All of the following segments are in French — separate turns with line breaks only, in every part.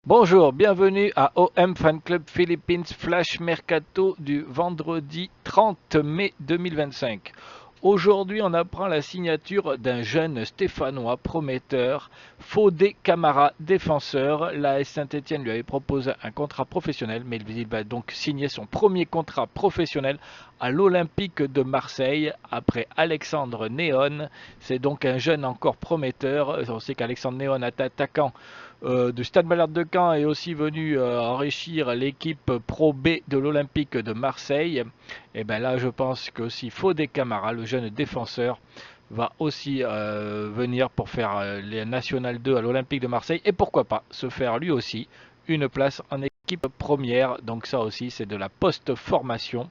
Bonjour, bienvenue à OM Fan Club Philippines Flash Mercato du vendredi 30 mai 2025. Aujourd'hui, on apprend la signature d'un jeune stéphanois prometteur, Fodé Camara, défenseur. L'AS Saint-Étienne lui avait proposé un contrat professionnel, mais il va donc signer son premier contrat professionnel à l'Olympique de Marseille après Alexandre Néon. C'est donc un jeune encore prometteur. On sait qu'Alexandre Néon est attaquant du Stade Malherbe de Caen est aussi venu enrichir l'équipe Pro B de l'Olympique de Marseille. Et bien là, je pense qu'aussi Fodé Camara, le jeune défenseur, va aussi venir pour faire les National 2 à l'Olympique de Marseille et pourquoi pas se faire lui aussi une place en équipe première. Donc ça aussi, c'est de la post-formation.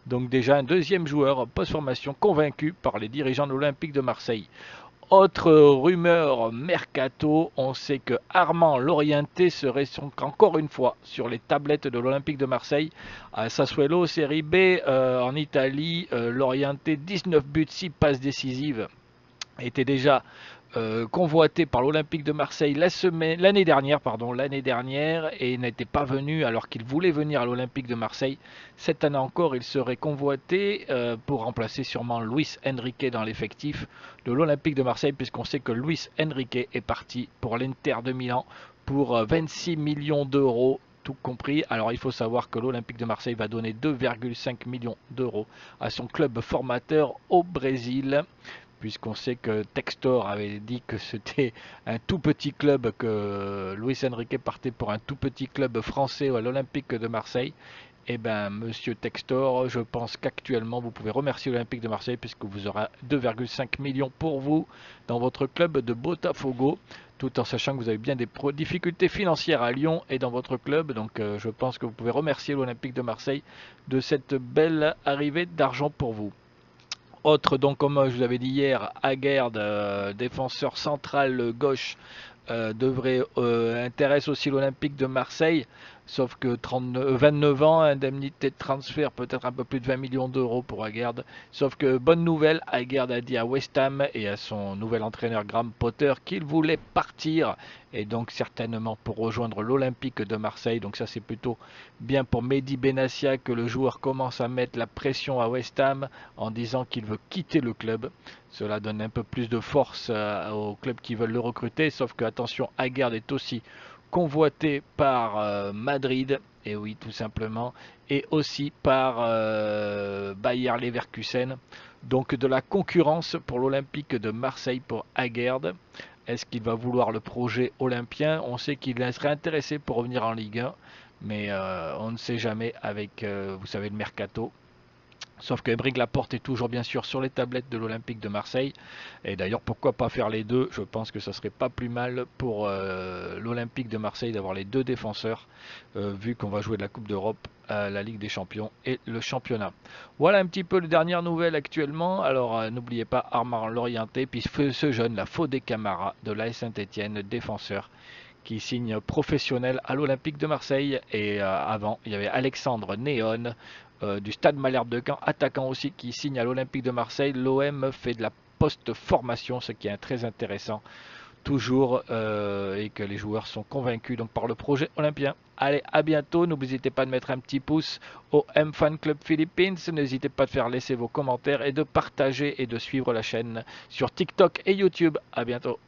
Donc déjà un deuxième joueur post-formation convaincu par les dirigeants de l'Olympique de Marseille. Autre rumeur mercato, on sait que Armand Lorienté serait encore une fois sur les tablettes de l'Olympique de Marseille. À Sassuolo, Série B, en Italie, Lorienté, 19 buts, 6 passes décisives, était déjà convoité par l'Olympique de Marseille l'année dernière et n'était pas venu alors qu'il voulait venir à l'Olympique de Marseille. Cette année encore, il serait convoité pour remplacer sûrement Luis Enrique dans l'effectif de l'Olympique de Marseille, puisqu'on sait que Luis Enrique est parti pour l'Inter de Milan pour 26 millions d'euros tout compris. Alors il faut savoir que l'Olympique de Marseille va donner 2,5 millions d'euros à son club formateur au Brésil, puisqu'on sait que Textor avait dit que c'était un tout petit club, que Luis Enrique partait pour un tout petit club français à l'Olympique de Marseille. Eh bien, monsieur Textor, je pense qu'actuellement, vous pouvez remercier l'Olympique de Marseille puisque vous aurez 2,5 millions pour vous dans votre club de Botafogo, tout en sachant que vous avez bien des difficultés financières à Lyon et dans votre club. Donc, je pense que vous pouvez remercier l'Olympique de Marseille de cette belle arrivée d'argent pour vous. Autre, donc, comme je vous avais dit hier, Aguerd, défenseur central gauche, devrait intéresse aussi l'Olympique de Marseille, sauf que 29 ans, indemnité de transfert peut-être un peu plus de 20 millions d'euros pour Aguerd. Sauf que bonne nouvelle, Aguerd a dit à West Ham et à son nouvel entraîneur Graham Potter qu'il voulait partir et donc certainement pour rejoindre l'Olympique de Marseille. Donc ça c'est plutôt bien pour Mehdi Benassia que le joueur commence à mettre la pression à West Ham en disant qu'il veut quitter le club. Cela donne un peu plus de force aux clubs qui veulent le recruter, sauf que attention, Aguerd est aussi convoité par Madrid, et oui tout simplement, et aussi par Bayer Leverkusen. Donc de la concurrence pour l'Olympique de Marseille pour Aguerd. Est-ce qu'il va vouloir le projet olympien? On sait qu'il serait intéressé pour revenir en Ligue 1, mais on ne sait jamais avec, vous savez, le mercato. Sauf que Aymeric Laporte est toujours bien sûr sur les tablettes de l'Olympique de Marseille. Et d'ailleurs, pourquoi pas faire les deux? Je pense que ça serait pas plus mal pour l'Olympique de Marseille d'avoir les deux défenseurs, vu qu'on va jouer de la Coupe d'Europe, la Ligue des Champions et le championnat. Voilà un petit peu les dernières nouvelles actuellement. Alors n'oubliez pas Armand Lorienté, puis ce jeune, la Fodé Camara de l'AS Saint-Étienne, défenseur, qui signe professionnel à l'Olympique de Marseille. Et avant, il y avait Alexandre Néon du Stade Malherbe de Caen, attaquant aussi, qui signe à l'Olympique de Marseille. L'OM fait de la post-formation, ce qui est très intéressant toujours, et que les joueurs sont convaincus donc par le projet olympien. Allez, à bientôt. N'hésitez pas de mettre un petit pouce au M Fan Club Philippines. N'hésitez pas de faire laisser vos commentaires et de partager et de suivre la chaîne sur TikTok et YouTube. À bientôt.